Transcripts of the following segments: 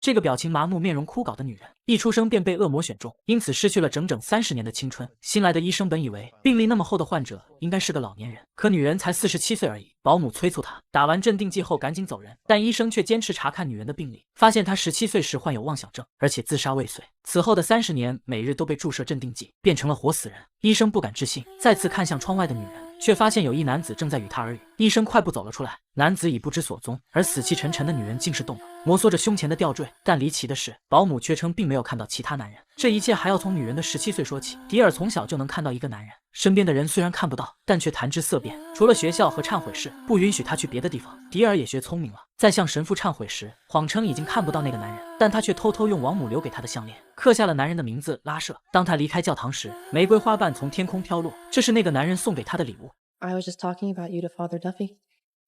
这个表情麻木、面容枯槁的女人，一出生便被恶魔选中，因此失去了整整30年的青春。新来的医生本以为病历那么厚的患者应该是个老年人，可女人才47岁而已。保姆催促她打完镇定剂后赶紧走人，但医生却坚持查看女人的病历，发现她17岁时患有妄想症，而且自杀未遂。此后的30年，每日都被注射镇定剂，变成了活死人。医生不敢置信，再次看向窗外的女人，却发现有一男子正在与她耳语。医生快步走了出来，男子已不知所踪，而死气沉沉的女人竟是动了，摩挲着胸前的吊坠。但离奇的是，保姆却称并没有看到其他男人。这一切还要从女人的17岁说起。迪尔从小就能看到一个男人，身边的人虽然看不到，但却谈之色变。除了学校和忏悔室，不允许他去别的地方。迪尔也学聪明了，在向神父忏悔时，谎称已经看不到那个男人，但他却偷偷用王母留给他的项链刻下了男人的名字拉舍。当他离开教堂时，玫瑰花瓣从天空飘落，这是那个男人送给他的礼物。I was just talking about you to Father Duffy.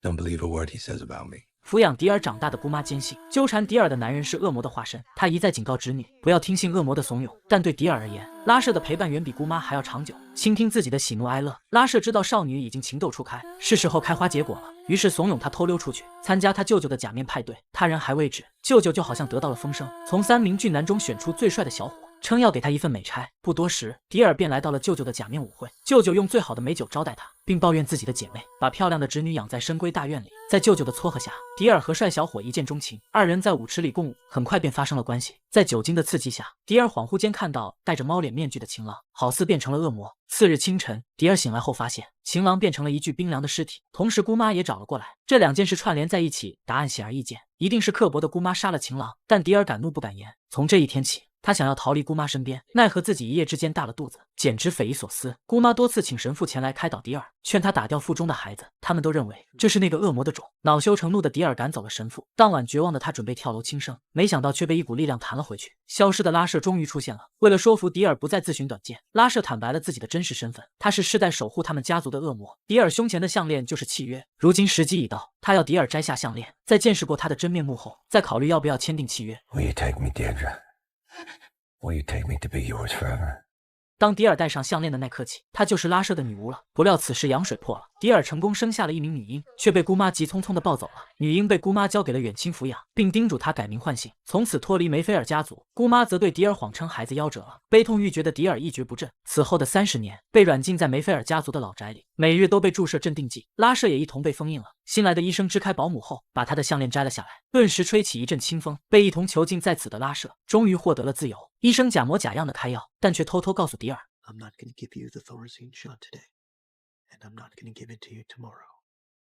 Don't believe a word he says about me. 抚养迪尔长大的姑妈坚信，纠缠迪尔的男人是恶魔的化身。她一再警告侄女不要听信恶魔的怂恿，但对迪尔而言，拉舍的陪伴远比姑妈还要长久，倾听自己的喜怒哀乐。拉舍知道少女已经情窦初开，是时候开花结果了，于是怂恿她偷溜出去参加他舅舅的假面派对。他人还未止，舅舅就好像得到了风声，从3名俊男中选出最帅的小伙，称要给他一份美差。不多时，迪尔便来到了舅舅的假面舞会。舅舅用最好的美酒招待他，并抱怨自己的姐妹把漂亮的侄女养在深闺大院里。在舅舅的撮合下，迪尔和帅小伙一见钟情，二人在舞池里共舞，很快便发生了关系。在酒精的刺激下，迪尔恍惚间看到戴着猫脸面具的情郎，好似变成了恶魔。次日清晨，迪尔醒来后发现情郎变成了一具冰凉的尸体，同时姑妈也找了过来。这2件事串联在一起，答案显而易见，一定是刻薄的姑妈杀了情郎。但迪尔敢怒不敢言，从这一天起，他想要逃离姑妈身边，奈何自己一夜之间大了肚子，简直匪夷所思。姑妈多次请神父前来开导迪尔，劝他打掉腹中的孩子，他们都认为这是那个恶魔的种。恼羞成怒的迪尔赶走了神父。当晚绝望的他准备跳楼轻生，没想到却被一股力量弹了回去。消失的拉舍终于出现了。为了说服迪尔不再自寻短见，拉舍坦白了自己的真实身份，他是世代守护他们家族的恶魔。迪尔胸前的项链就是契约，如今时机已到，他要迪尔摘下项链，在见识过他的真面目后，再考虑要不要签订契约。 Will you take me, Deirdre? Will you take me to be yours forever? 当迪尔戴上项链的那刻起，她就是拉舍的女巫了。不料此时羊水破了，迪尔成功生下了一名女婴，却被姑妈急匆匆地抱走了。女婴被姑妈交给了远亲抚养，并叮嘱她改名换姓，从此脱离梅菲尔家族。姑妈则对迪尔谎称孩子夭折了。悲痛欲绝的迪尔一蹶不振。此后的30年，被软禁在梅菲尔家族的老宅里，每日都被注射镇定剂。拉舍也一同被封印了。新来的医生支开保姆后，把她的项链摘了下来，顿时吹起一阵清风。被一同囚禁在此的拉舍，终于获得了自由。医生假模假样的开药，但却偷偷告诉迪尔。I'm not going to give you the Thorazine shot today, and I'm not going to give it to you tomorrow,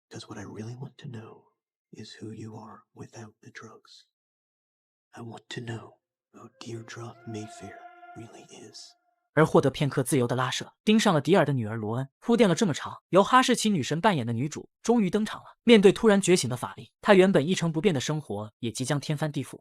because what I really want to know is who you are without the drugs. I want to know who Deirdre Mayfair really is. 而获得片刻自由的拉舍盯上了迪尔的女儿罗恩。铺垫了这么长，由哈士奇女神扮演的女主终于登场了。面对突然觉醒的法力，她原本一成不变的生活也即将天翻地覆。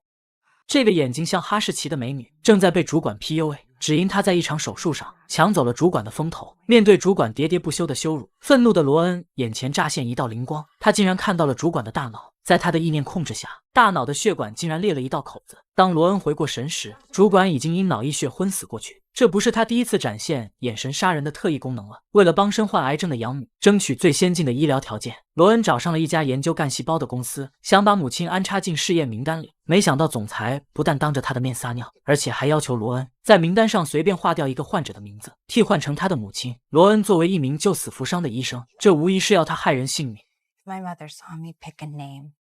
这个眼睛像哈士奇的美女正在被主管 PUA， 只因她在一场手术上抢走了主管的风头。面对主管喋喋不休的羞辱，愤怒的罗恩眼前乍现一道灵光，他竟然看到了主管的大脑。在他的意念控制下，大脑的血管竟然裂了一道口子。当罗恩回过神时，主管已经因脑溢血昏死过去。这不是他第一次展现眼神杀人的特异功能了。为了帮身患癌症的养母争取最先进的医疗条件，罗恩找上了一家研究干细胞的公司，想把母亲安插进试验名单里。没想到总裁不但当着他的面撒尿，而且还要求罗恩在名单上随便划掉一个患者的名字，替换成他的母亲。罗恩作为一名救死扶伤的医生，这无疑是要他害人性命。My mother saw me pick a name,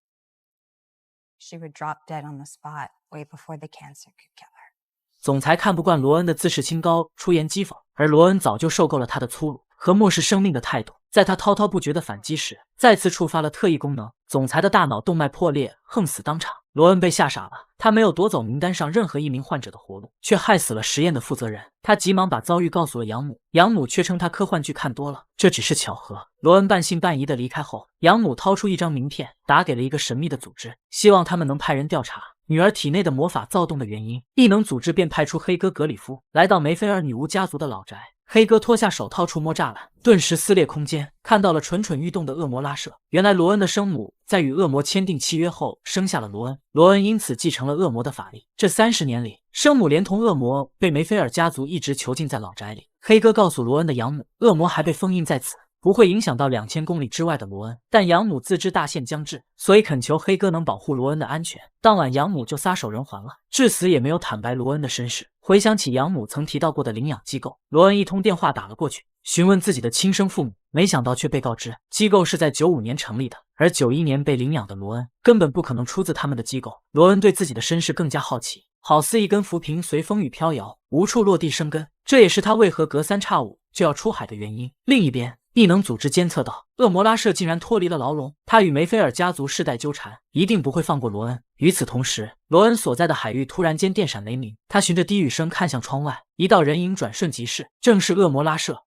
she would drop dead on the spot way before the cancer could kill her. 总裁看不惯罗恩的自视清高，出言讥讽，而罗恩早就受够了他的粗鲁和漠视生命的态度。在他滔滔不绝的反击时，再次触发了特异功能，总裁的大脑动脉破裂，横死当场。罗恩被吓傻了，他没有夺走名单上任何一名患者的活路，却害死了实验的负责人。他急忙把遭遇告诉了养母，养母却称他科幻剧看多了，这只是巧合。罗恩半信半疑的离开后，养母掏出一张名片，打给了一个神秘的组织，希望他们能派人调查女儿体内的魔法躁动的原因。异能组织便派出黑哥格里夫来到梅菲尔女巫家族的老宅。黑哥脱下手套触摸栅栏，顿时撕裂空间，看到了蠢蠢欲动的恶魔拉舍。原来罗恩的生母在与恶魔签订契约后生下了罗恩，罗恩因此继承了恶魔的法力。这30年里，生母连同恶魔被梅菲尔家族一直囚禁在老宅里。黑哥告诉罗恩的养母，恶魔还被封印在此，不会影响到2000公里之外的罗恩。但养母自知大限将至，所以恳求黑哥能保护罗恩的安全。当晚养母就撒手人寰了，至死也没有坦白罗恩的身世。回想起养母曾提到过的领养机构，罗恩一通电话打了过去，询问自己的亲生父母，没想到却被告知机构是在95年成立的，而91年被领养的罗恩根本不可能出自他们的机构。罗恩对自己的身世更加好奇，好似一根浮萍随风雨飘摇，无处落地生根，这也是他为何隔3差5就要出海的原因。另一边，异能组织监测到恶魔拉舍竟然脱离了牢笼，他与梅菲尔家族世代纠缠，一定不会放过罗恩。与此同时，罗恩所在的海域突然间电闪雷鸣，他循着低语声看向窗外，一道人影转瞬即逝，正是恶魔拉舍。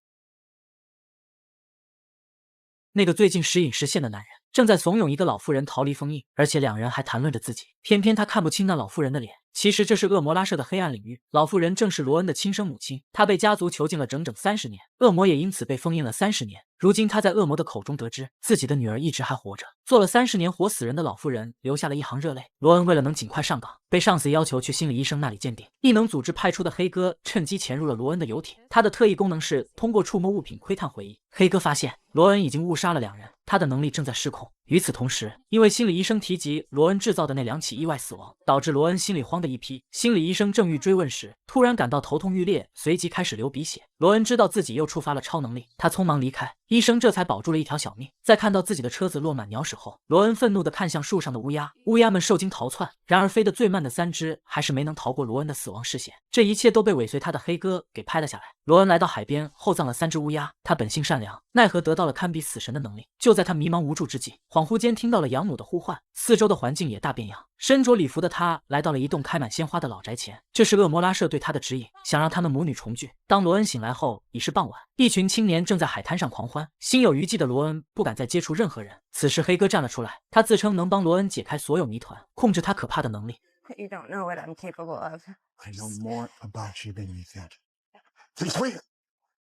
那个最近时隐时现的男人正在怂恿一个老妇人逃离封印，而且两人还谈论着自己。偏偏他看不清那老妇人的脸，其实这是恶魔拉舍的黑暗领域。老妇人正是罗恩的亲生母亲，她被家族囚禁了整整30年，恶魔也因此被封印了30年。如今他在恶魔的口中得知自己的女儿一直还活着，做了30年活死人的老妇人流下了一行热泪。罗恩为了能尽快上岗，被上司要求去心理医生那里鉴定。异能组织派出的黑哥趁机潜入了罗恩的游艇，他的特异功能是通过触摸物品窥探回忆。黑哥发现罗恩已经误杀了2人，他的能力正在失控。与此同时，因为心理医生提及罗恩制造的那2起意外死亡，导致罗恩心里慌的一批。心理医生正欲追问时，突然感到头痛欲裂，随即开始流鼻血。罗恩知道自己又触发了超能力，他匆忙离开，医生这才保住了一条小命。在看到自己的车子落满鸟屎后，罗恩愤怒地看向树上的乌鸦，乌鸦们受惊逃窜，然而飞得最慢的3只还是没能逃过罗恩的死亡视线。这一切都被尾随他的黑哥给拍了下来。罗恩来到海边后葬了3只乌鸦，他本性善良，奈何得到了堪比死神的能力。就在他迷茫无助之际，恍惚间听到了养母的呼唤，四周的环境也大变样。身着礼服的他来到了一栋开满鲜花的老宅前，这是恶魔拉舍对他的指引，想让他们母女重聚。当罗恩醒来后，已是傍晚，一群青年正在海滩上狂欢。心有余悸的罗恩不敢再接触任何人。此时黑哥站了出来，他自称能帮罗恩解开所有谜团，控制他可怕的能力。You don't know what I'm capable of. I know more about you than you think. Please wait.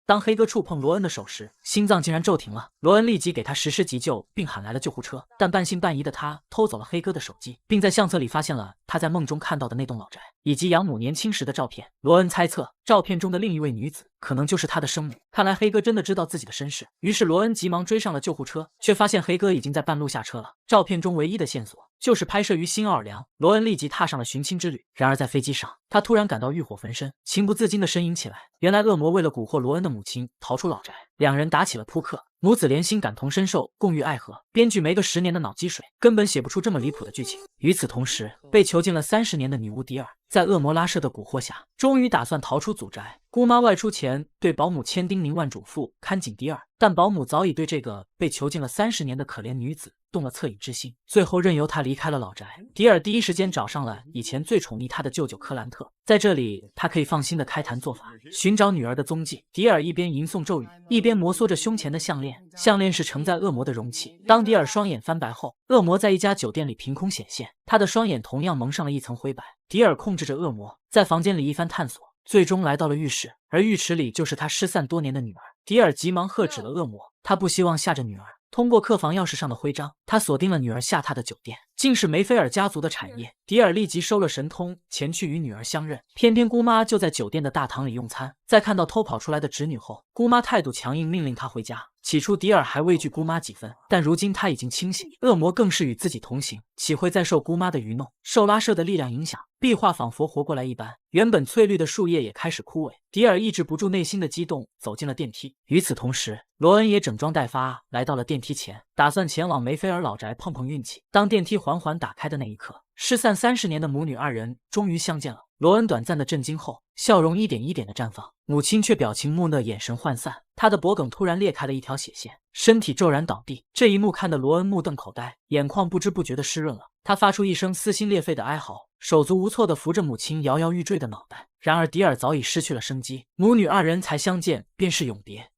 当黑哥触碰罗恩的手时，心脏竟然骤停了。罗恩立即给他实施急救，并喊来了救护车。但半信半疑的他偷走了黑哥的手机，并在相册里发现了他在梦中看到的那栋老宅，以及养母年轻时的照片。罗恩猜测，照片中的另一位女子可能就是他的生母。看来黑哥真的知道自己的身世，于是罗恩急忙追上了救护车，却发现黑哥已经在半路下车了。照片中唯一的线索就是拍摄于新奥尔良。罗恩立即踏上了寻亲之旅。然而在飞机上，他突然感到欲火焚身，情不自禁地呻吟起来。原来恶魔为了蛊惑罗恩的母亲逃出老宅，两人打起了扑克。母子连心，感同身受，共遇爱河。编剧没个10年的脑积水，根本写不出这么离谱的剧情。与此同时，被囚禁了30年的女巫迪尔，在恶魔拉舍的蛊惑下，终于打算逃出祖宅。姑妈外出前对保姆千叮咛万嘱咐，看紧迪尔，但保姆早已对这个被囚禁了30年的可怜女子动了恻隐之心，最后任由她离开了老宅。迪尔第一时间找上了以前最宠溺她的舅舅克兰特，在这里他可以放心的开坛做法，寻找女儿的踪迹。迪尔一边吟诵咒语，一边摩挲着胸前的项链，项链是承载恶魔的容器。当迪尔双眼翻白后，恶魔在一家酒店里凭空显现，他的双眼同样蒙上了一层灰白。迪尔控制着恶魔，在房间里一番探索，最终来到了浴室，而浴池里就是他失散多年的女儿。迪尔急忙喝止了恶魔，他不希望吓着女儿。通过客房钥匙上的徽章，他锁定了女儿下榻的酒店，竟是梅菲尔家族的产业。迪尔立即收了神通，前去与女儿相认。偏偏姑妈就在酒店的大堂里用餐，在看到偷跑出来的侄女后，姑妈态度强硬，命令她回家。起初迪尔还畏惧姑妈几分，但如今他已经清醒，恶魔更是与自己同行，岂会再受姑妈的愚弄？受拉舍的力量影响，壁画仿佛活过来一般，原本翠绿的树叶也开始枯萎。迪尔抑制不住内心的激动，走进了电梯。与此同时，罗恩也整装待发，来到了电梯前，打算前往梅菲尔老宅碰碰运气。当电梯缓缓打开的那一刻，失散30年的母女2人终于相见了。罗恩短暂的震惊后，笑容一点一点的绽放，母亲却表情木讷，眼神涣散。她的脖颈突然裂开了一条血线，身体骤然倒地。这一幕看得罗恩目瞪口呆，眼眶不知不觉的湿润了。他发出一声撕心裂肺的哀嚎，手足无措地扶着母亲摇摇欲坠的脑袋。然而迪尔早已失去了生机，母女2人才相见便是永别。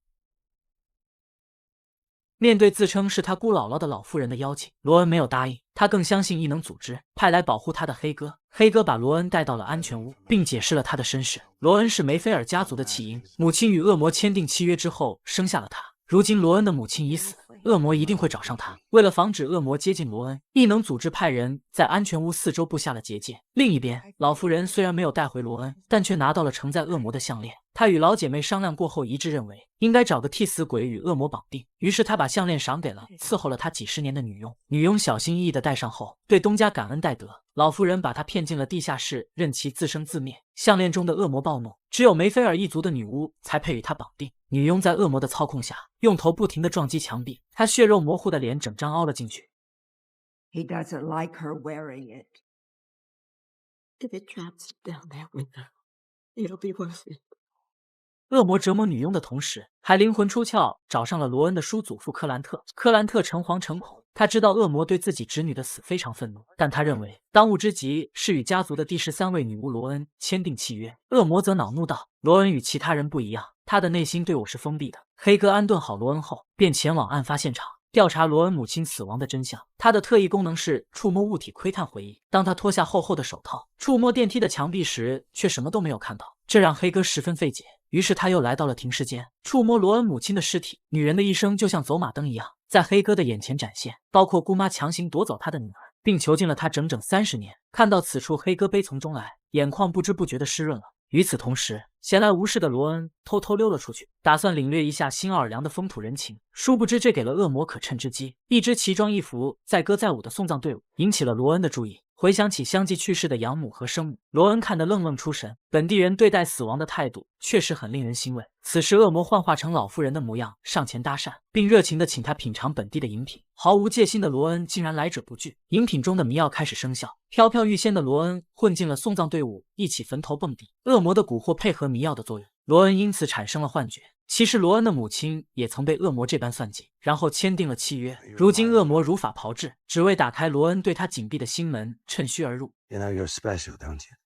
面对自称是他姑姥姥的老妇人的邀请，罗恩没有答应，他更相信异能组织派来保护他的黑哥。黑哥把罗恩带到了安全屋，并解释了他的身世。罗恩是梅菲尔家族的弃婴，母亲与恶魔签订契约之后生下了他。如今罗恩的母亲已死，恶魔一定会找上他。为了防止恶魔接近罗恩，异能组织派人在安全屋4周布下了结界。另一边，老妇人虽然没有带回罗恩，但却拿到了承载恶魔的项链。他与老姐妹商量过后，一致认为应该找个替死鬼与恶魔绑定。于是他把项链赏给了伺候了他几十年的女佣。女佣小心翼翼地戴上后，对东家感恩戴德。老妇人把他骗进了地下室，任其自生自灭。项链中的恶魔暴怒，只有梅菲尔一族的女巫才配与他绑定。女佣在恶魔的操控下，用头不停地撞击墙壁，她血肉模糊的脸整张凹了进去。He doesn't like her wearing it. If it traps down that window, it'll be worth it. 恶魔折磨女佣的同时，还灵魂出窍找上了罗恩的叔祖父克兰特。克兰特诚惶诚恐，他知道恶魔对自己侄女的死非常愤怒，但他认为当务之急是与家族的第13位女巫罗恩签订契约。恶魔则恼怒道：“罗恩与其他人不一样，他的内心对我是封闭的。”黑哥安顿好罗恩后，便前往案发现场。调查罗恩母亲死亡的真相。他的特异功能是触摸物体窥探回忆。当他脱下厚厚的手套，触摸电梯的墙壁时，却什么都没有看到，这让黑哥十分费解。于是他又来到了停尸间，触摸罗恩母亲的尸体。女人的一生就像走马灯一样，在黑哥的眼前展现，包括姑妈强行夺走他的女儿，并囚禁了他整整30年。看到此处，黑哥悲从中来，眼眶不知不觉地湿润了。与此同时，闲来无事的罗恩偷偷溜了出去，打算领略一下新奥尔良的风土人情。殊不知这给了恶魔可乘之机。一支奇装异服、载歌载舞的送葬队伍引起了罗恩的注意。回想起相继去世的养母和生母，罗恩看得愣愣出神。本地人对待死亡的态度确实很令人欣慰。此时，恶魔幻化成老妇人的模样上前搭讪，并热情地请他品尝本地的饮品。毫无戒心的罗恩竟然来者不拒。饮品中的迷药开始生效，飘飘欲仙的罗恩混进了送葬队伍，一起坟头蹦迪。恶魔的蛊惑配合迷药的作用，罗恩因此产生了幻觉。其实罗恩的母亲也曾被恶魔这般算计，然后签订了契约。如今恶魔如法炮制，只为打开罗恩对他紧闭的心门，趁虚而入。 You know you're special, don't you?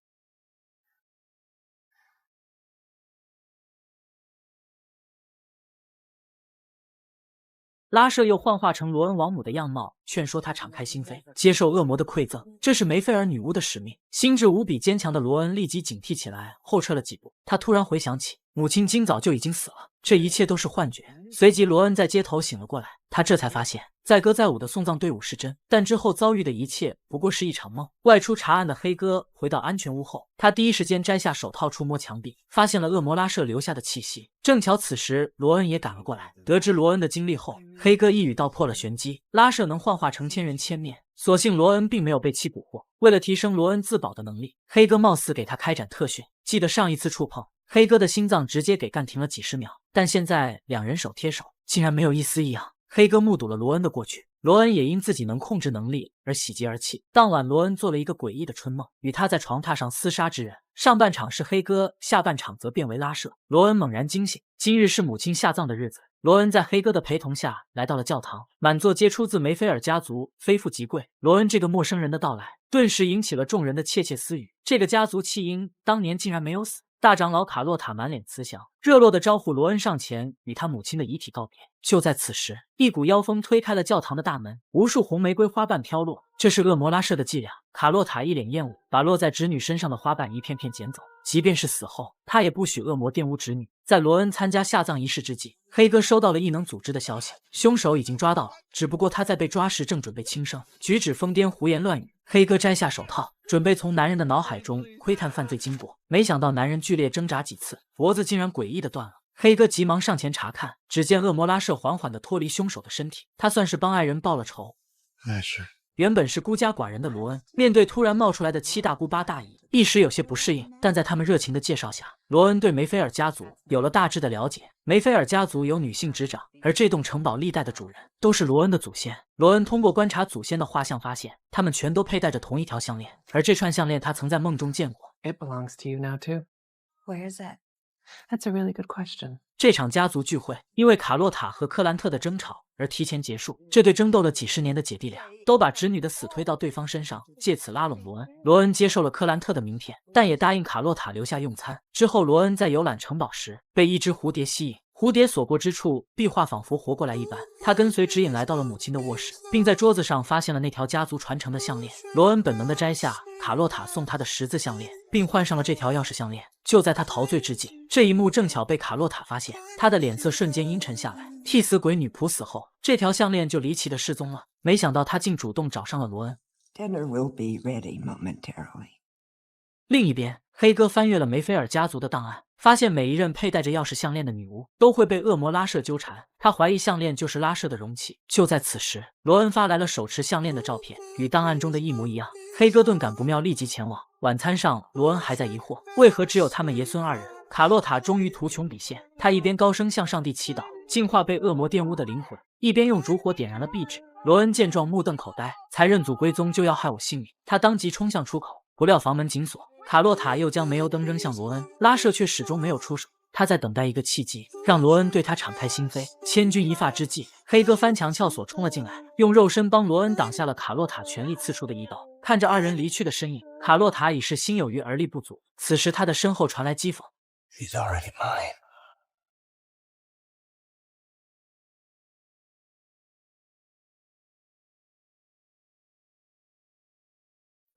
拉舍又幻化成罗恩王母的样貌，劝说他敞开心扉，接受恶魔的馈赠。这是梅菲尔女巫的使命。心智无比坚强的罗恩立即警惕起来，后撤了几步。他突然回想起，母亲今早就已经死了，这一切都是幻觉。随即，罗恩在街头醒了过来，他这才发现载歌载舞的送葬队伍是真，但之后遭遇的一切不过是一场梦。外出查案的黑哥回到安全屋后，他第一时间摘下手套触摸墙壁，发现了恶魔拉舍留下的气息。正巧此时罗恩也赶了过来，得知罗恩的经历后，黑哥一语道破了玄机：拉舍能幻化成千人千面。所幸罗恩并没有被其蛊惑。为了提升罗恩自保的能力，黑哥貌似给他开展特训。记得上一次触碰，黑哥的心脏直接给干停了几十秒，但现在两人手贴手，竟然没有一丝异样。黑哥目睹了罗恩的过去，罗恩也因自己能控制能力而喜极而泣。当晚，罗恩做了一个诡异的春梦，与他在床榻上厮杀之人，上半场是黑哥，下半场则变为拉舍。罗恩猛然惊醒，今日是母亲下葬的日子。罗恩在黑哥的陪同下来到了教堂，满座皆出自梅菲尔家族，非富即贵。罗恩这个陌生人的到来，顿时引起了众人的窃窃私语。这个家族弃婴当年竟然没有死。大长老卡洛塔满脸慈祥，热络地招呼罗恩上前与他母亲的遗体告别。就在此时，一股妖风推开了教堂的大门，无数红玫瑰花瓣飘落，这是恶魔拉舍的伎俩。卡洛塔一脸厌恶，把落在侄女身上的花瓣一片片捡走，即便是死后，他也不许恶魔玷污侄女。在罗恩参加下葬仪式之际，黑哥收到了异能组织的消息，凶手已经抓到了，只不过他在被抓时正准备轻生，举止疯癫，胡言乱语。黑哥摘下手套，准备从男人的脑海中窥探犯罪经过，没想到男人剧烈挣扎几次，脖子竟然诡异的断了。黑哥急忙上前查看，只见恶魔拉舍缓缓地脱离凶手的身体，他算是帮爱人报了仇。是。原本是孤家寡人的罗恩，面对突然冒出来的七大姑八大姨，一时有些不适应。但在他们热情的介绍下，罗恩对梅菲尔家族有了大致的了解。梅菲尔家族有女性执掌，而这栋城堡历代的主人都是罗恩的祖先。罗恩通过观察祖先的画像，发现他们全都佩戴着同一条项链，而这串项链他曾在梦中见过。 It belongs to you now, too. Where is it? That's a really good question. 这场家族聚会因为卡洛塔和克兰特的争吵而提前结束。这对争斗了几十年的姐弟俩都把侄女的死推到对方身上，借此拉拢罗恩。罗恩接受了克兰特的名片，但也答应卡洛塔留下用餐。之后，罗恩在游览城堡时被一只蝴蝶吸引。蝴蝶所过之处，壁画仿佛活过来一般。他跟随指引来到了母亲的卧室，并在桌子上发现了那条家族传承的项链。罗恩本能地摘下卡洛塔送他的十字项链，并换上了这条钥匙项链。就在他陶醉之际，这一幕正巧被卡洛塔发现，他的脸色瞬间阴沉下来。替死鬼女仆死后，这条项链就离奇的失踪了。没想到他竟主动找上了罗恩。 Dinner will be ready momentarily. 另一边，黑哥翻阅了梅菲尔家族的档案，发现每一任佩戴着钥匙项链的女巫都会被恶魔拉舍纠缠。他怀疑项链就是拉舍的容器。就在此时，罗恩发来了手持项链的照片，与档案中的一模一样。黑哥顿感不妙，立即前往。晚餐上，罗恩还在疑惑，为何只有他们爷孙二人。卡洛塔终于图穷匕现，他一边高声向上帝祈祷，净化被恶魔玷污的灵魂，一边用烛火点燃了壁纸。罗恩见状目瞪口呆，才认祖归宗就要害我性命，他当即冲向出口，不料房门紧锁。卡洛塔又将煤油灯扔向罗恩，拉舍却始终没有出手。他在等待一个契机，让罗恩对他敞开心扉。千钧一发之际，黑哥翻墙撬锁冲了进来，用肉身帮罗恩挡下了卡洛塔全力刺出的一刀。看着二人离去的身影，卡洛塔已是心有余而力不足。此时他的身后传来讥讽 He's already mine.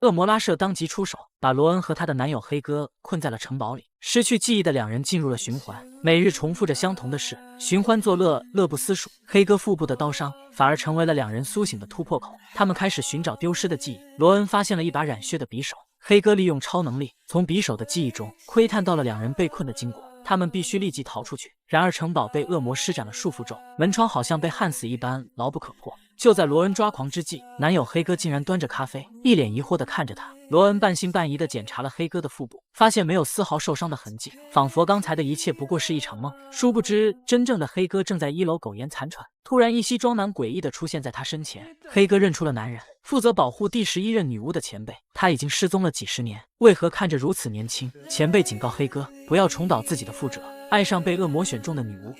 恶魔拉舍当即出手，把罗恩和他的男友黑哥困在了城堡里。失去记忆的两人进入了循环，每日重复着相同的事，寻欢作乐，乐不思蜀。黑哥腹部的刀伤反而成为了两人苏醒的突破口。他们开始寻找丢失的记忆。罗恩发现了一把染血的匕首，黑哥利用超能力从匕首的记忆中窥探到了两人被困的经过。他们必须立即逃出去。然而城堡被恶魔施展了束缚咒，门窗好像被焊死一般牢不可破。就在罗恩抓狂之际，男友黑哥竟然端着咖啡，一脸疑惑地看着他。罗恩半信半疑地检查了黑哥的腹部，发现没有丝毫受伤的痕迹，仿佛刚才的一切不过是一场梦。殊不知，真正的黑哥正在1楼苟延残喘。突然，一西装男诡异地出现在他身前。黑哥认出了男人，负责保护第11任女巫的前辈。他已经失踪了几十年，为何看着如此年轻？前辈警告黑哥不要重蹈自己的覆辙，爱上被恶魔选中的女巫。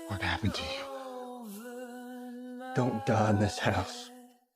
What happened to you? Don't die in this house.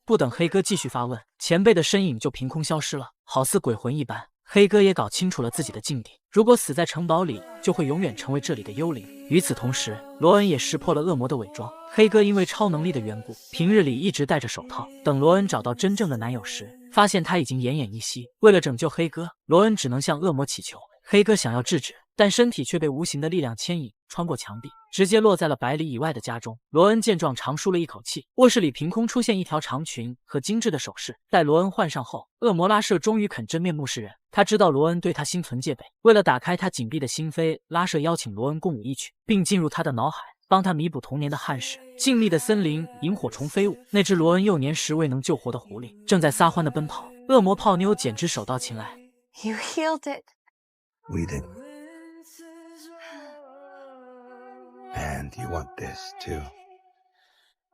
不等黑哥继续发问，前辈的身影就凭空消失了，好似鬼魂一般。黑哥也搞清楚了自己的境地，如果死在城堡里，就会永远成为这里的幽灵。与此同时，罗恩也识破了恶魔的伪装。黑哥因为超能力的缘故，平日里一直戴着手套。等罗恩找到真正的男友时，发现他已经奄奄一息。为了拯救黑哥，罗恩只能向恶魔祈求。黑哥想要制止，但身体却被无形的力量牵引，穿过墙壁，直接落在了100里以外的家中。罗恩见状长舒了一口气。卧室里凭空出现一条长裙和精致的首饰。待罗恩换上后，恶魔拉舍终于肯真面目示人。他知道罗恩对他心存戒备，为了打开他紧闭的心扉，拉舍邀请罗恩共舞一曲，并进入他的脑海，帮他弥补童年的憾事。静谧的森林，萤火虫飞舞，那只罗恩幼年时未能救活的狐狸正在撒欢的奔跑。恶魔泡妞简直手到擒来。 You healed it. We did. And you want this too.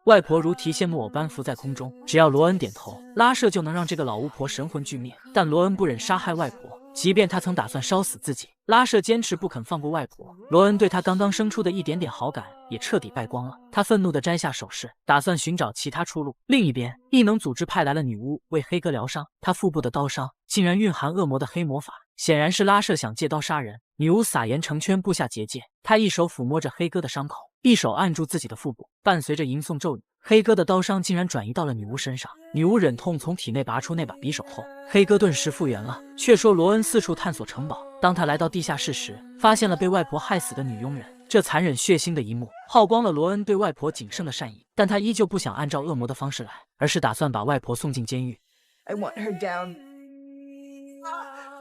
外婆如提线木偶般浮在空中，只要罗恩点头，拉舍就能让这个老巫婆神魂俱灭。但罗恩不忍杀害外婆，即便他曾打算烧死自己，拉舍坚持不肯放过外婆。罗恩对他刚刚生出的一点点好感也彻底败光了。他愤怒地摘下首饰，打算寻找其他出路。另一边，异能组织派来了女巫为黑哥疗伤，他腹部的刀伤竟然蕴含恶魔的黑魔法，显然是拉舍想借刀杀人。女巫撒盐成圈，布下结界，她一手抚摸着黑哥的伤口，一手按住自己的腹部，伴随着吟诵咒语，黑哥的刀伤竟然转移到了女巫身上。女巫忍痛从体内拔出那把匕首后，黑哥顿时复原了。却说罗恩四处探索城堡，当他来到地下室时，发现了被外婆害死的女佣人。这残忍血腥的一幕耗光了罗恩对外婆仅剩的善意，但他依旧不想按照恶魔的方式来，而是打算把外婆送进监狱。 I want her down.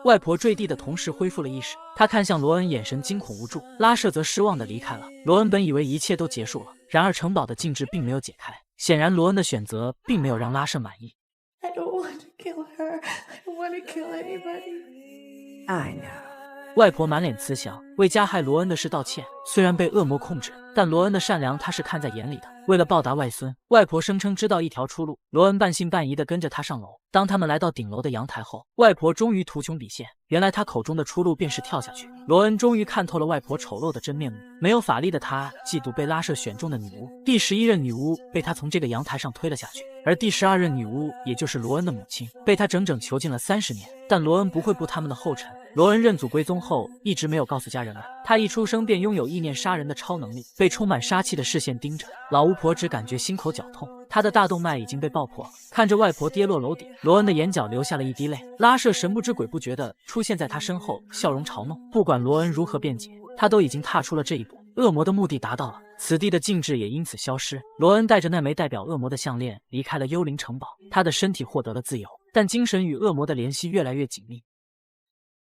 外婆坠地的同时恢复了意识，她看向罗恩，眼神惊恐无助。拉舍则失望地离开了。罗恩本以为一切都结束了，然而城堡的禁制并没有解开，显然罗恩的选择并没有让拉舍满意。I don't want to kill her. I don't want to kill anybody. I know. 外婆满脸慈祥，为加害罗恩的事道歉。虽然被恶魔控制，但罗恩的善良她是看在眼里的。为了报答外孙，外婆声称知道一条出路。罗恩半信半疑地跟着她上楼。当他们来到顶楼的阳台后，外婆终于图穷匕现。原来她口中的出路便是跳下去。罗恩终于看透了外婆丑陋的真面目。没有法力的她嫉妒被拉舍选中的女巫。第11任女巫被她从这个阳台上推了下去，而第12任女巫，也就是罗恩的母亲，被她整整囚禁了30年。但罗恩不会步他们的后尘。罗恩认祖归宗后，一直没有告诉家人们，他一出生便拥有意念杀人的超能力，被充满杀气的视线盯着。老巫婆只感觉心口绞痛，她的大动脉已经被爆破。看着外婆跌落楼底，罗恩的眼角流下了一滴泪。拉舍神不知鬼不觉地出现在他身后，笑容嘲弄。不管罗恩如何辩解，他都已经踏出了这一步。恶魔的目的达到了，此地的禁制也因此消失。罗恩带着那枚代表恶魔的项链离开了幽灵城堡，他的身体获得了自由，但精神与恶魔的联系越来越紧密。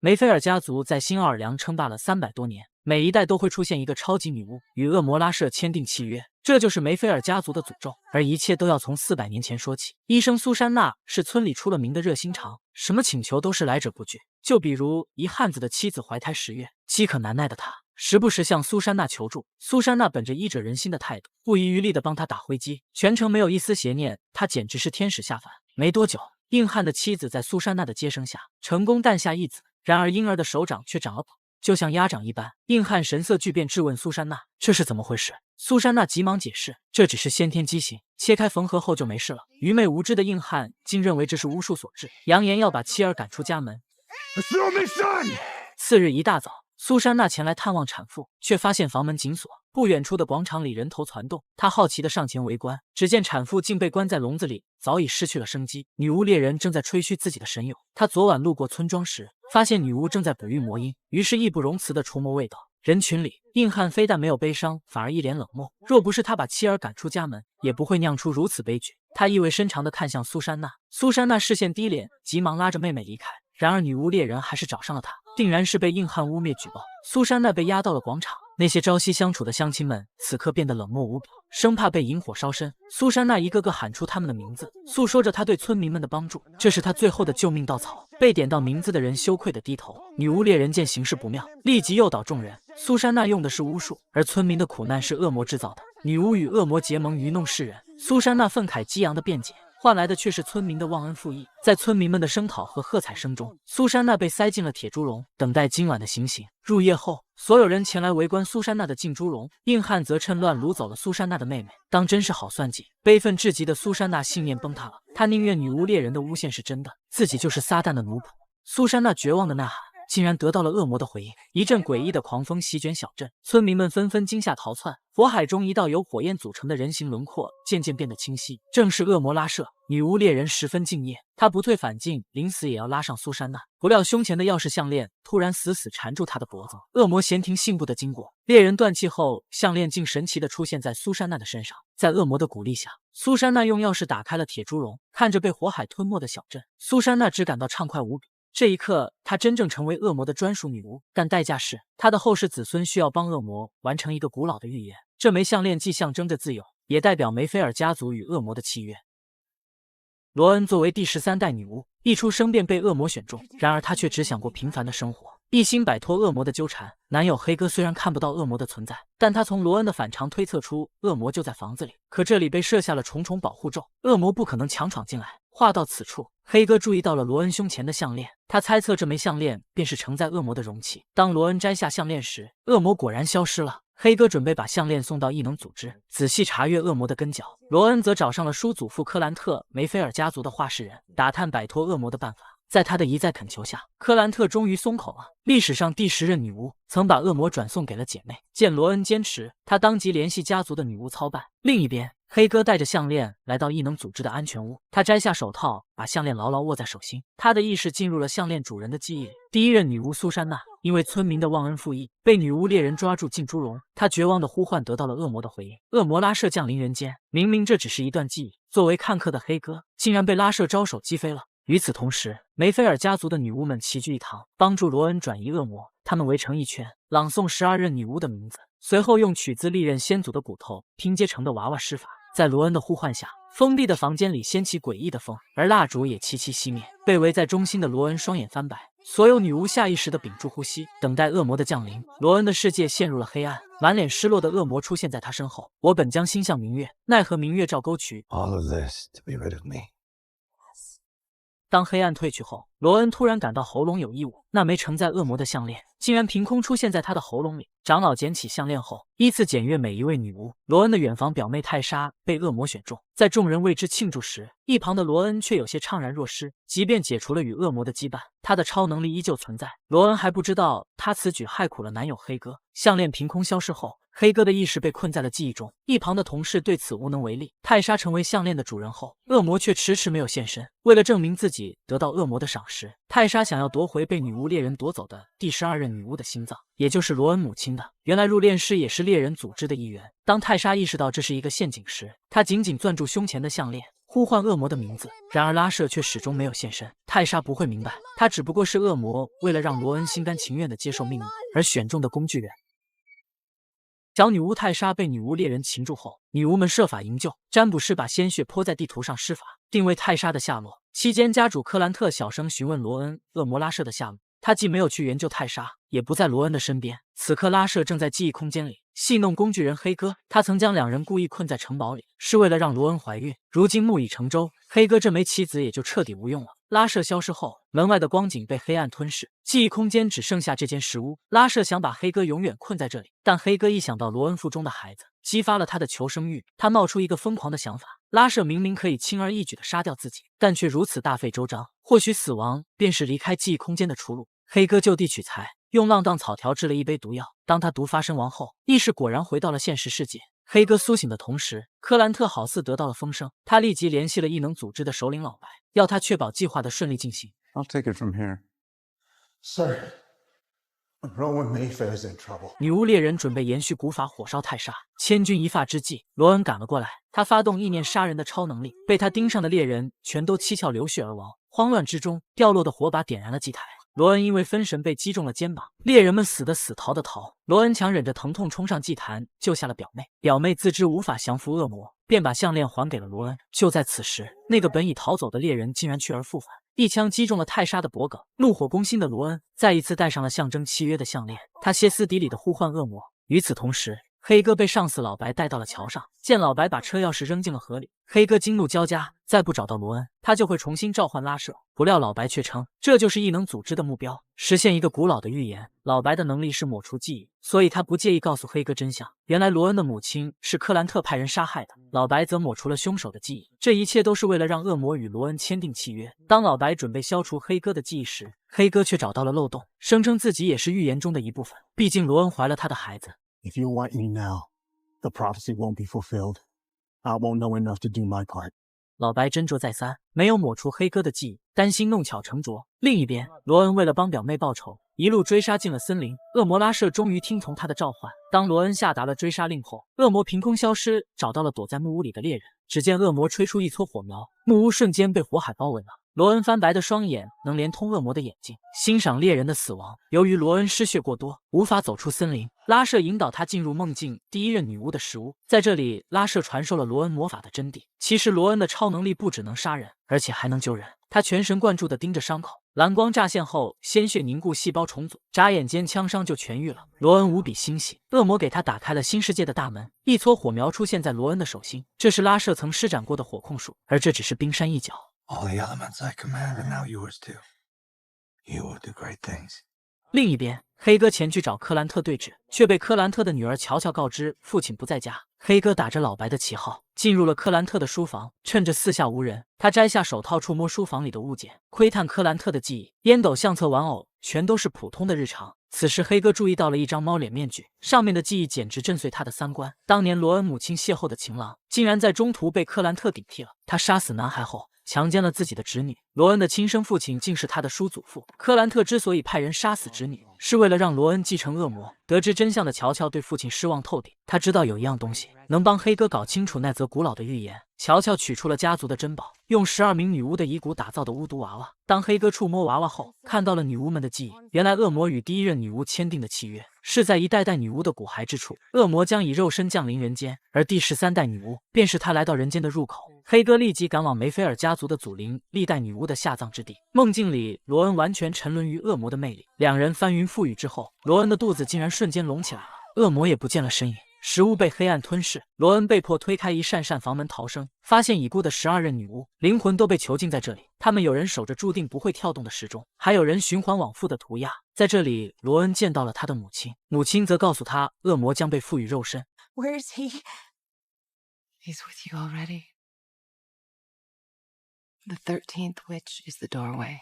梅菲尔家族在新奥尔良称霸了300多年，每一代都会出现一个超级女巫，与恶魔拉舍签订契约，这就是梅菲尔家族的诅咒。而一切都要从400年前说起。医生苏珊娜是村里出了名的热心肠，什么请求都是来者不拒。就比如一汉子的妻子怀胎10月，饥渴难耐的他时不时向苏珊娜求助，苏珊娜本着医者仁心的态度，不遗余力地帮他打灰机，全程没有一丝邪念，他简直是天使下凡。没多久，硬汉的妻子在苏珊娜的接生下成功诞下一子，然而婴儿的手掌却长了跛，就像鸭掌一般。硬汉神色巨变，质问苏珊娜这是怎么回事。苏珊娜急忙解释，这只是先天畸形，切开缝合后就没事了。愚昧无知的硬汉竟认为这是巫术所致，扬言要把妻儿赶出家门。次日一大早，苏珊娜前来探望产妇，却发现房门紧锁。不远处的广场里人头攒动，她好奇地上前围观，只见产妇竟被关在笼子里，早已失去了生机。女巫猎人正在吹嘘自己的神勇。她昨晚路过村庄时，发现女巫正在哺育魔婴，于是义不容辞地除魔卫道。人群里，硬汉非但没有悲伤，反而一脸冷漠。若不是他把妻儿赶出家门，也不会酿出如此悲剧。他意味深长地看向苏珊娜，苏珊娜视线低敛，急忙拉着妹妹离开。然而女巫猎人还是找上了他，定然是被硬汉污蔑举报。苏珊娜被押到了广场，那些朝夕相处的乡亲们此刻变得冷漠无比，生怕被引火烧身。苏珊娜一个个喊出他们的名字，诉说着她对村民们的帮助，这是她最后的救命稻草。被点到名字的人羞愧地低头。女巫猎人见形势不妙，立即诱导众人。苏珊娜用的是巫术，而村民的苦难是恶魔制造的。女巫与恶魔结盟，愚弄世人。苏珊娜愤慨激昂的辩解，换来的却是村民的忘恩负义。在村民们的声讨和喝彩声中，苏珊娜被塞进了铁猪笼，等待今晚的行刑。入夜后，所有人前来围观苏珊娜的进猪笼，硬汉则趁乱掳走了苏珊娜的妹妹，当真是好算计。悲愤至极的苏珊娜信念崩塌了，她宁愿女巫猎人的诬陷是真的，自己就是撒旦的奴仆。苏珊娜绝望的呐喊竟然得到了恶魔的回应，一阵诡异的狂风席卷小镇，村民们纷纷惊吓逃窜。火海中，一道由火焰组成的人形轮廓渐渐变得清晰，正是恶魔拉舍。女巫猎人十分敬业，他不退反进，临死也要拉上苏珊娜。不料胸前的钥匙项链突然死死缠住他的脖子。恶魔闲庭信步的经过，猎人断气后，项链竟神奇的出现在苏珊娜的身上。在恶魔的鼓励下，苏珊娜用钥匙打开了铁猪笼，看着被火海吞没的小镇，苏珊娜只感到畅快无比。这一刻，她真正成为恶魔的专属女巫，但代价是她的后世子孙需要帮恶魔完成一个古老的预言。这枚项链既象征着自由，也代表梅菲尔家族与恶魔的契约。罗恩作为第13代女巫，一出生便被恶魔选中，然而她却只想过平凡的生活，一心摆脱恶魔的纠缠。男友黑哥虽然看不到恶魔的存在，但他从罗恩的反常推测出恶魔就在房子里。可这里被设下了重重保护咒，恶魔不可能强闯进来。话到此处，黑哥注意到了罗恩胸前的项链，他猜测这枚项链便是承载恶魔的容器。当罗恩摘下项链时，恶魔果然消失了。黑哥准备把项链送到异能组织，仔细查阅恶魔的根脚。罗恩则找上了叔祖父克兰特，梅菲尔家族的话事人，打探摆脱恶魔的办法。在他的一再恳求下，克兰特终于松口了。历史上第10任女巫曾把恶魔转送给了姐妹，见罗恩坚持，他当即联系家族的女巫操办。另一边，黑哥带着项链来到异能组织的安全屋，他摘下手套，把项链牢牢握在手心。他的意识进入了项链主人的记忆里。第1任女巫苏珊娜因为村民的忘恩负义，被女巫猎人抓住进猪笼。她绝望的呼唤得到了恶魔的回应。恶魔拉舍降临人间，明明这只是一段记忆，作为看客的黑哥竟然被拉舍招手击飞了。与此同时，梅菲尔家族的女巫们齐聚一堂，帮助罗恩转移恶魔。他们围成一圈，朗诵12任女巫的名字，随后用取自历任先祖的骨头拼接成的娃娃施法。在罗恩的呼唤下，封闭的房间里掀起诡异的风，而蜡烛也齐齐熄灭。被围在中心的罗恩双眼翻白，所有女巫下意识地屏住呼吸，等待恶魔的降临。罗恩的世界陷入了黑暗，满脸失落的恶魔出现在他身后。我本将心向明月，奈何明月照沟渠。 All of this to be rid of me. 当黑暗退去后，罗恩突然感到喉咙有异物，那枚承载恶魔的项链竟然凭空出现在他的喉咙里。长老捡起项链后，依次检阅每一位女巫。罗恩的远房表妹泰莎被恶魔选中，在众人为之庆祝时，一旁的罗恩却有些怅然若失。即便解除了与恶魔的羁绊，他的超能力依旧存在。罗恩还不知道他此举害苦了男友黑哥。项链凭空消失后，黑哥的意识被困在了记忆中，一旁的同事对此无能为力。泰莎成为项链的主人后，恶魔却迟迟没有现身。为了证明自己得到恶魔的赏时，泰莎想要夺回被女巫猎人夺走的第12任女巫的心脏，也就是罗恩母亲的。原来入殓师也是猎人组织的一员。当泰莎意识到这是一个陷阱时，她紧紧攥住胸前的项链，呼唤恶魔的名字。然而拉舍却始终没有现身。泰莎不会明白，他只不过是恶魔为了让罗恩心甘情愿地接受命运而选中的工具人。小女巫泰莎被女巫猎人擒住后，女巫们设法营救。占卜师把鲜血泼在地图上施法，定位泰莎的下落。期间，家主克兰特小声询问罗恩恶魔拉舍的下落。他既没有去援救泰莎，也不在罗恩的身边。此刻，拉舍正在记忆空间里戏弄工具人黑哥。他曾将两人故意困在城堡里，是为了让罗恩怀孕。如今木已成舟，黑哥这枚棋子也就彻底无用了。拉舍消失后，门外的光景被黑暗吞噬，记忆空间只剩下这间石屋。拉舍想把黑哥永远困在这里，但黑哥一想到罗恩腹中的孩子，激发了他的求生欲。他冒出一个疯狂的想法：拉舍明明可以轻而易举地杀掉自己，但却如此大费周章。或许死亡便是离开记忆空间的出路。黑哥就地取材，用浪荡草调制了一杯毒药。当他毒发身亡后，意识果然回到了现实世界。黑哥苏醒的同时，克兰特好似得到了风声，他立即联系了异能组织的首领老白，要他确保计划的顺利进行。I'll take it from here. Sir, Rowan Mayfair's in trouble. 女巫猎人准备延续古法火烧泰莎，千钧一发之际，罗恩赶了过来。他发动意念杀人的超能力，被他盯上的猎人全都七窍流血而亡。慌乱之中，掉落的火把点燃了祭台。罗恩因为分神被击中了肩膀，猎人们死的死，逃的逃。罗恩强忍着疼痛冲上祭坛，救下了表妹。表妹自知无法降服恶魔，便把项链还给了罗恩。就在此时，那个本已逃走的猎人竟然去而复返，一枪击中了泰莎的脖颈。怒火攻心的罗恩再一次戴上了象征契约的项链，他歇斯底里地呼唤恶魔。与此同时，黑哥被上司老白带到了桥上，见老白把车钥匙扔进了河里，黑哥惊怒交加，再不找到罗恩，他就会重新召唤拉舍。不料老白却称，这就是异能组织的目标，实现一个古老的预言。老白的能力是抹除记忆，所以他不介意告诉黑哥真相。原来罗恩的母亲是克兰特派人杀害的，老白则抹除了凶手的记忆。这一切都是为了让恶魔与罗恩签订契约。当老白准备消除黑哥的记忆时，黑哥却找到了漏洞，声称自己也是预言中的一部分。毕竟罗恩怀了他的孩子。If you wipe me now, the prophecy won't be fulfilled. I won't know enough to do my part. 老白斟酌再三，没有抹除黑哥的记忆，担心弄巧成拙。另一边，罗恩为了帮表妹报仇，一路追杀进了森林。恶魔拉舍终于听从他的召唤。当罗恩下达了追杀令后，恶魔凭空消失，找到了躲在木屋里的猎人。只见恶魔吹出一撮火苗，木屋瞬间被火海包围了。罗恩翻白的双眼能连通恶魔的眼睛，欣赏猎人的死亡。由于罗恩失血过多，无法走出森林，拉舍引导他进入梦境第一任女巫的石屋。在这里，拉舍传授了罗恩魔法的真谛。其实罗恩的超能力不只能杀人，而且还能救人。他全神贯注地盯着伤口，蓝光乍现后，鲜血凝固，细胞重组，眨眼间枪伤就痊愈了。罗恩无比欣喜，恶魔给他打开了新世界的大门。一撮火苗出现在罗恩的手心，这是拉舍曾施展过的火控术，而这只是冰山一角。All the elements I command are now yours too. You will do great things. 另一边，黑哥前去找克兰特对峙，却被克兰特的女儿乔乔告知父亲不在家。黑哥打着老白的旗号，进入了克兰特的书房，趁着四下无人，他摘下手套触摸书房里的物件，窥探克兰特的记忆。烟斗、相册、玩偶全都是普通的日常。此时黑哥注意到了一张猫脸面具，上面的记忆简直震碎他的三观。当年罗恩母亲邂逅的情郎，竟然在中途被克兰特顶替了。他杀死男孩后，强奸了自己的侄女。罗恩的亲生父亲竟是他的叔祖父。克兰特之所以派人杀死侄女，是为了让罗恩继承恶魔。得知真相的乔乔对父亲失望透顶，他知道有一样东西能帮黑哥搞清楚那则古老的预言。乔乔取出了家族的珍宝，用12名女巫的遗骨打造的巫毒娃娃。当黑哥触摸娃娃后，看到了女巫们的记忆。原来恶魔与第一任女巫签订的契约，是在一代代女巫的骨骸之处，恶魔将以肉身降临人间，而第13代女巫便是他来到人间的入口。黑哥立即赶往梅菲尔家族的祖灵历代女巫的下葬之地。梦境里，罗恩完全沉沦于恶魔的魅力。两人翻云覆雨之后，罗恩的肚子竟然瞬间隆起来了，恶魔也不见了身影。食物被黑暗吞噬，罗恩被迫推开一扇扇房门逃生，发现已故的12任女巫灵魂都被囚禁在这里。他们有人守着注定不会跳动的时钟，还有人循环往复的涂鸦。在这里，罗恩见到了他的母亲，母亲则告诉他，恶魔将被赋予肉身。 Where is he? He's with you already. The 13th witch is the doorway.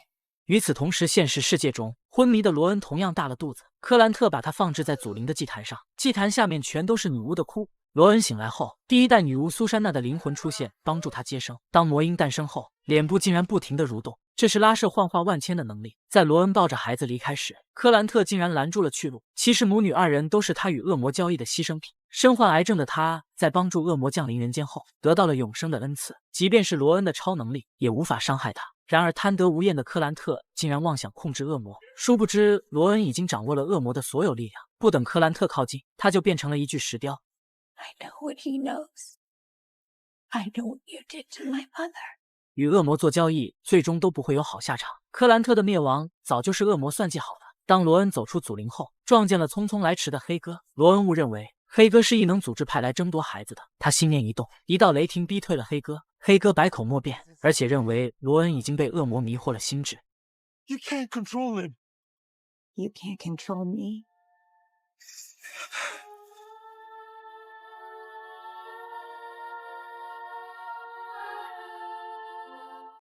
与此同时，现实世界中，昏迷的罗恩同样大了肚子。克兰特把他放置在祖灵的祭坛上，祭坛下面全都是女巫的哭。罗恩醒来后，第一代女巫苏珊娜的灵魂出现，帮助他接生。当魔婴诞生后，脸部竟然不停地蠕动，这是拉舍幻化万千的能力。在罗恩抱着孩子离开时，克兰特竟然拦住了去路。其实母女二人都是他与恶魔交易的牺牲品。身患癌症的他，在帮助恶魔降临人间后，得到了永生的恩赐。即便是罗恩的超能力，也无法伤害他。然而贪得无厌的克兰特竟然妄想控制恶魔，殊不知罗恩已经掌握了恶魔的所有力量。不等克兰特靠近，他就变成了一具石雕。I know what he knows. I know what you did to my mother. 与恶魔做交易，最终都不会有好下场。克兰特的灭亡早就是恶魔算计好的。当罗恩走出祖灵后，撞见了匆匆来迟的黑哥。罗恩误认为黑哥是异能组织派来争夺孩子的，他心念一动，一道雷霆逼退了黑哥。黑哥百口莫辩，而且认为罗恩已经被恶魔迷惑了心智。You can't control him. You can't control me.